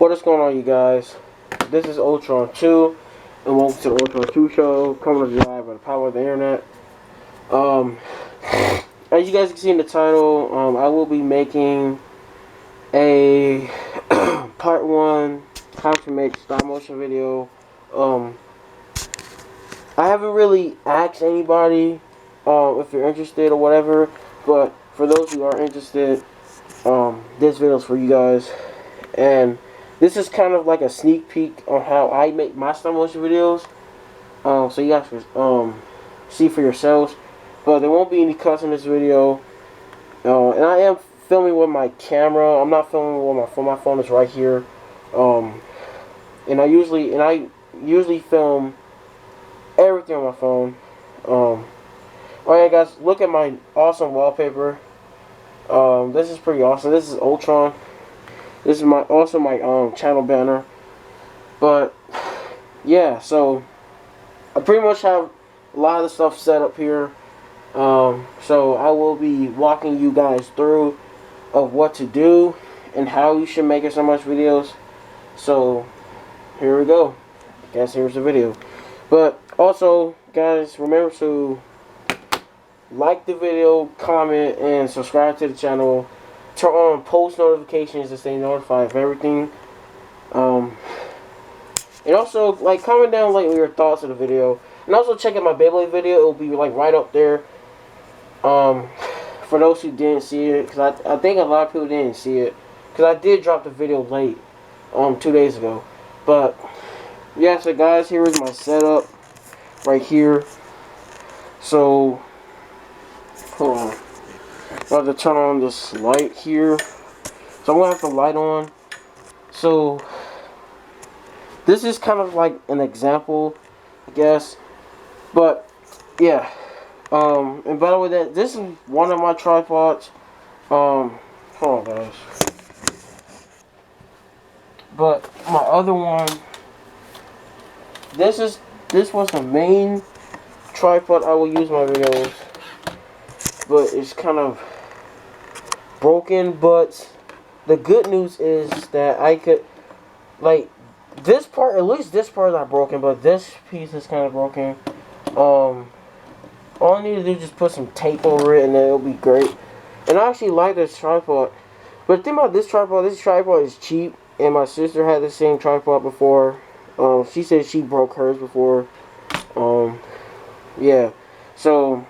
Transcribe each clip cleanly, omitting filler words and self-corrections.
What is going on, you guys? This is UltronTu, and welcome to the UltronTu show, coming to you live by the power of the internet. As you guys can see in the title, I will be making a part 1 how to make stop motion video. I haven't really asked anybody if you're interested or whatever, but for those who are interested, this video is for you guys. And this is kind of like a sneak peek on how I make my stop motion videos. So you guys can see for yourselves. But there won't be any cuts in this video. And I am filming with my camera. I'm not filming with my phone. My phone is right here. And I usually film everything on my phone. Alright guys, look at my awesome wallpaper. This is pretty awesome. This is Ultron. This is my channel banner. But yeah, so I pretty much have a lot of the stuff set up here. So I will be walking you guys through of what to do and how you should make so much videos. So here we go. Guys, here's the video. But also, guys, remember to like the video, comment, and subscribe to the channel. Turn on post notifications to stay notified of everything. And also, like, comment down like your thoughts of the video. And also check out my Beyblade video. It will be like right up there. For those who didn't see it, because I think a lot of people didn't see it, because I did drop the video late, 2 days ago. But yeah, so guys, here is my setup right here. So hold on, I have to turn on this light here. So I'm gonna have the light on. So this is kind of like an example, I guess. But yeah. And by the way, this is one of my tripods. Hold on, guys. But my other one, this was the main tripod I will use in my videos. But it's kind of broken. But the good news is that I could, like, this part, at least this part is not broken, but this piece is kind of broken. All I need to do is just put some tape over it and then it'll be great. And I actually like this tripod. But the thing about this tripod is cheap. And my sister had the same tripod before. She said she broke hers before. Yeah. So,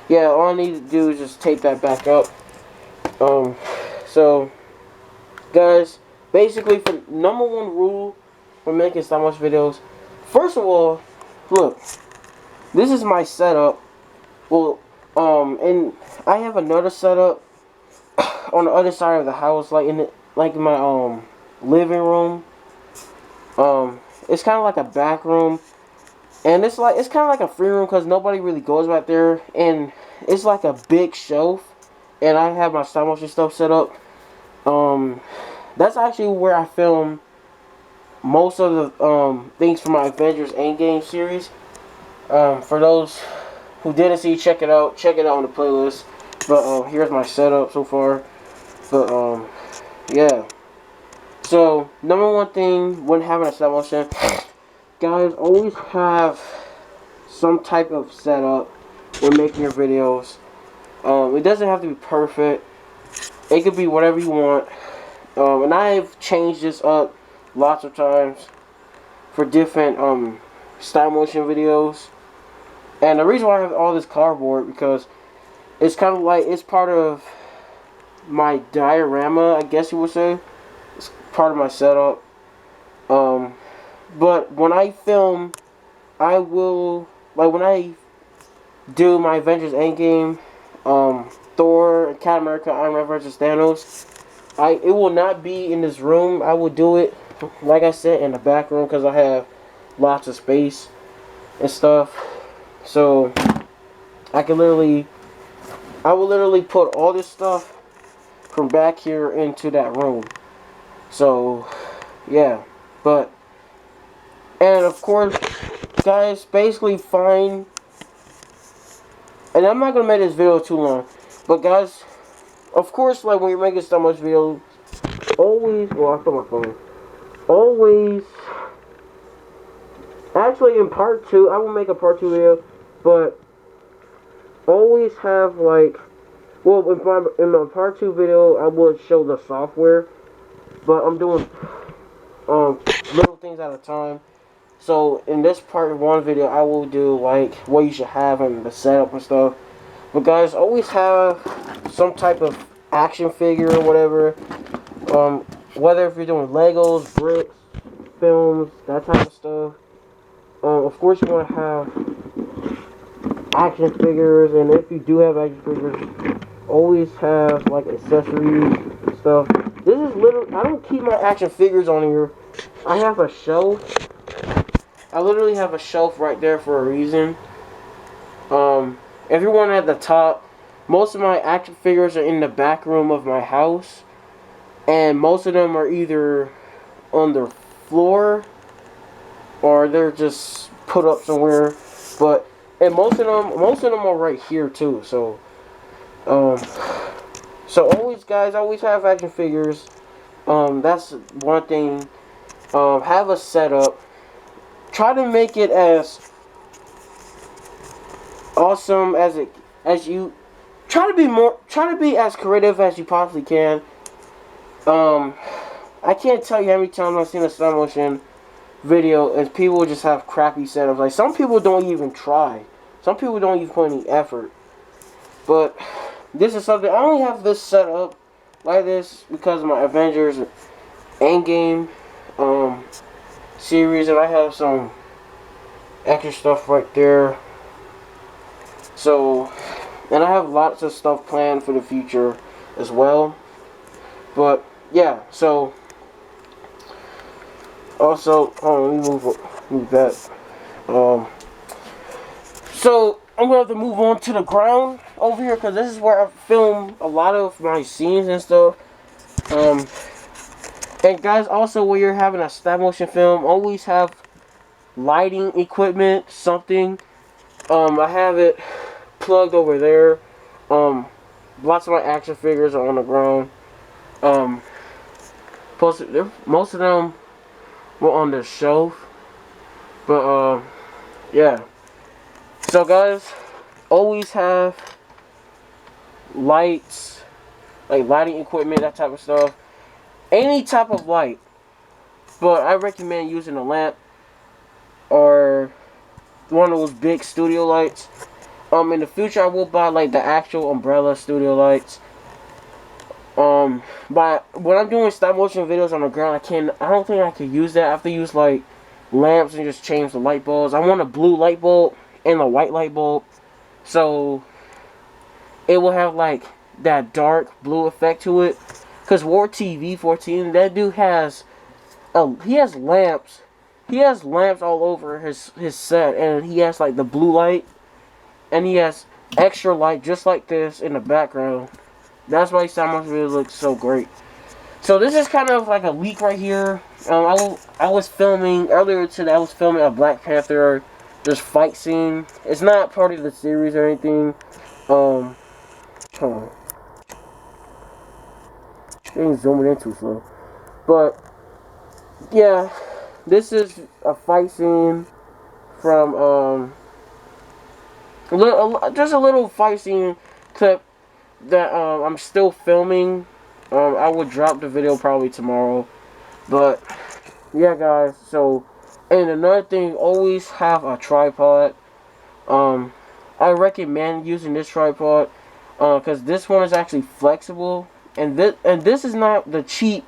yeah, all I need to do is just tape that back up. So, guys, basically, for number 1 rule for making stop motion videos, first of all, look. This is my setup. Well, and I have another setup on the other side of the house, like in my living room. It's kind of like a back room, and it's kind of like a free room because nobody really goes back there. And it's like a big shelf, and I have my stop motion stuff set up. That's actually where I film most of the things for my Avengers Endgame series. For those who didn't see, check it out on the playlist. But here's my setup so far. But yeah. So number 1 thing when having a stop motion, guys, always have some type of setup when making your videos. It doesn't have to be perfect. It could be whatever you want. And I've changed this up lots of times for different stop motion videos. And the reason why I have all this cardboard, because it's kind of like, it's part of my diorama, I guess you would say. It's part of my setup. But when I film, I will, like when I do my Avengers Endgame, Thor, Captain America, Iron Man vs. Thanos, it will not be in this room. I will do it, like I said, in the back room, because I have lots of space and stuff. So I will literally put all this stuff from back here into that room. So yeah, and of course, guys, basically find, and I'm not gonna make this video too long, but guys, of course, like when you're making so much videos, always, well, I put my phone, always, actually in part 2, I will make a part 2 video, but always have like, well, in my part 2 video, I would show the software, but I'm doing little things at a time. So in this part 1 video, I will do like what you should have and the setup and stuff. But guys, always have some type of action figure or whatever. Whether if you're doing Legos, bricks, films, that type of stuff. Of course, you want to have action figures, and if you do have action figures, always have like accessories and stuff. This is literally, I don't keep my action figures on here. I have a shelf. I literally have a shelf right there for a reason. Everyone at the top, most of my action figures are in the back room of my house, and most of them are either on the floor or they're just put up somewhere. But and most of them are right here too. So always, guys, always have action figures. That's one thing. Have a setup. Try to make it as awesome as you try to be as creative as you possibly can. I can't tell you how many times I've seen a stop motion video and people just have crappy setups. Like, some people don't even try. Some people don't even put any effort. But this is something, I only have this set up like this because of my Avengers Endgame series, and I have some extra stuff right there. So, and I have lots of stuff planned for the future as well. But yeah, so also, let me move that. So I'm gonna have to move on to the ground over here because this is where I film a lot of my scenes and stuff. And guys, also when you're having a stop motion film, always have lighting equipment, something. I have it plugged over there. Lots of my action figures are on the ground. Most of them were on the shelf. But yeah. So guys, always have lights, like lighting equipment, that type of stuff. Any type of light. But I recommend using a lamp or one of those big studio lights. In the future I will buy like the actual umbrella studio lights. But when I'm doing stop motion videos on the ground, I don't think I could use that. I have to use like lamps and just change the light bulbs. I want a blue light bulb and a white light bulb, so it will have like that dark blue effect to it. Cause War TV 14, that dude has he has lamps. He has lamps all over his set, and he has like the blue light, and he has extra light just like this in the background. That's why stop motion video looks so great. So this is kind of like a leak right here. I was filming earlier today. I was filming a Black Panther just fight scene. It's not part of the series or anything. Hold on. Ain't zooming in too slow. But yeah, this is a fight scene from just a little fight scene clip that I'm still filming. I will drop the video probably tomorrow. But yeah, guys, so, and another thing, always have a tripod. I recommend using this tripod because this one is actually flexible, and this is not the cheap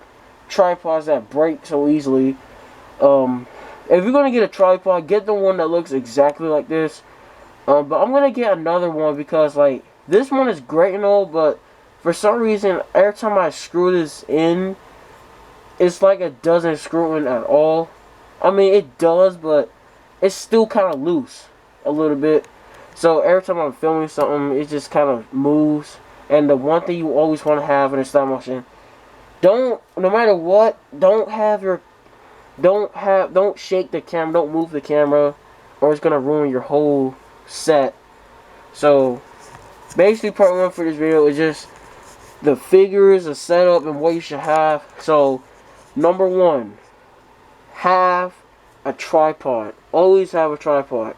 tripods that break so easily. If you're gonna get a tripod, get the one that looks exactly like this. But I'm gonna get another one because like this one is great and all, but for some reason every time I screw this in, it's like it doesn't screw in at all. I mean, it does, but it's still kind of loose a little bit. So every time I'm filming something, it just kind of moves. And the one thing you always want to have in a stop motion, no matter what, don't shake the camera, don't move the camera, or it's gonna ruin your whole set. So basically, part 1 for this video is just the figures, the setup, and what you should have. So, number one, have a tripod. Always have a tripod.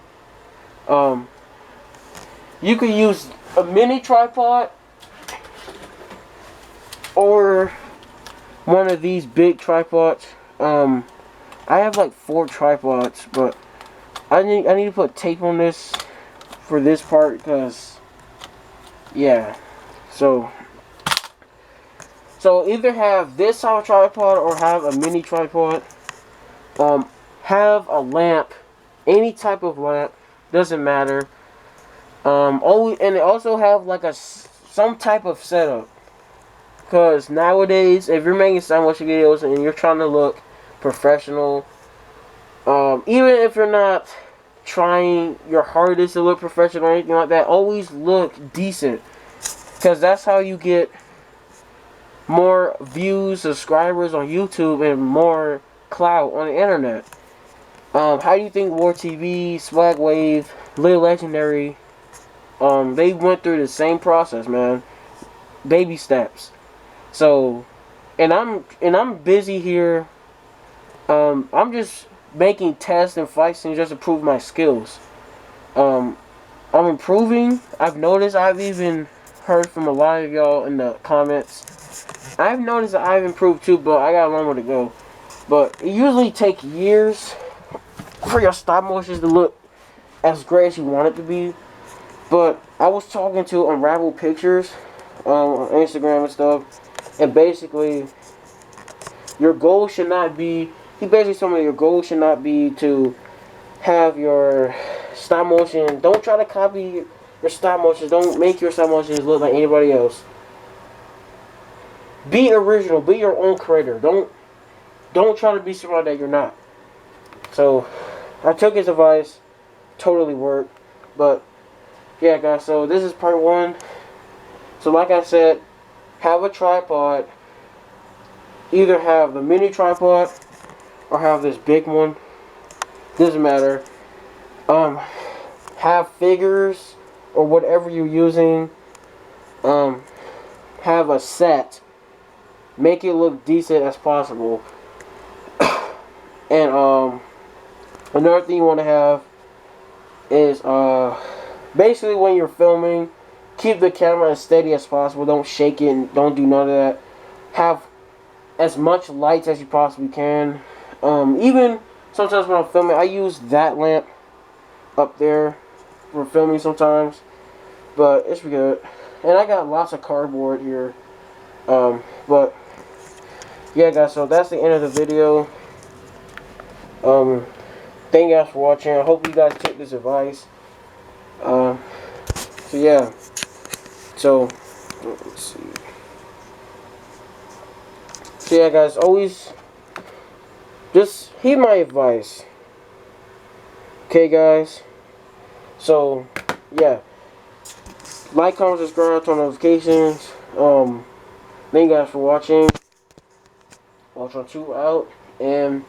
You could use a mini tripod or one of these big tripods. I have like 4 tripods, but I need to put tape on this for this part because yeah. So either have this type of tripod or have a mini tripod. Have a lamp, any type of lamp, doesn't matter. Always, and also have like some type of setup. Cause nowadays, if you're making stop motion videos and you're trying to look professional, even if you're not trying your hardest to look professional or anything like that, always look decent. Cause that's how you get more views, subscribers on YouTube, and more clout on the internet. How do you think War TV, Swag Wave, Little Legendary, they went through the same process, man. Baby steps. So, and I'm busy here. I'm just making tests and fights and just to prove my skills. I'm improving. I've noticed. I've even heard from a lot of y'all in the comments. I've noticed that I've improved too, but I got a long way to go. But it usually takes years for your stop motions to look as great as you want it to be. But I was talking to Unravel Pictures on Instagram and stuff, and basically your goal should not be, he basically told me your goal should not be to have your stop motion, don't try to copy your stop motions, don't make your stop motions look like anybody else. Be original, be your own creator. Don't try to be somebody that you're not. So I took his advice, totally worked. But yeah, guys, so this is part 1. So like I said, have a tripod. Either have the mini tripod or have this big one. Doesn't matter. Have figures or whatever you're using. Have a set. Make it look decent as possible. And another thing you want to have is basically when you're filming, keep the camera as steady as possible. Don't shake it and don't do none of that. Have as much lights as you possibly can. Even sometimes when I'm filming, I use that lamp up there for filming sometimes. But it's good. And I got lots of cardboard here. But yeah, guys, so that's the end of the video. Thank you guys for watching. I hope you guys take this advice. So yeah. So let's see. So yeah, guys, always just heed my advice. Okay, guys. So yeah, like, comment, subscribe, turn notifications. Thank you guys for watching. UltronTu out, and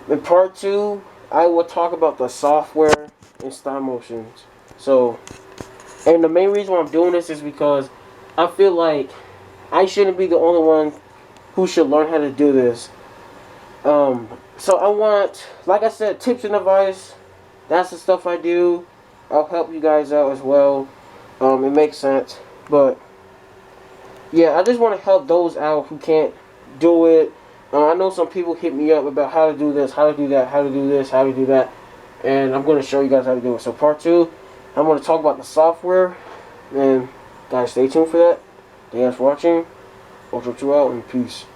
in part 2, I will talk about the software and stop motions. So, and the main reason why I'm doing this is because I feel like I shouldn't be the only one who should learn how to do this. So I want, like I said, tips and advice. That's the stuff I do. I'll help you guys out as well. It makes sense, but yeah, I just want to help those out who can't do it. I know some people hit me up about how to do this, how to do that, how to do this, how to do that, and I'm going to show you guys how to do it. So part 2, I'm going to talk about the software, and guys, stay tuned for that. Thank you guys for watching. UltronTu out, and peace.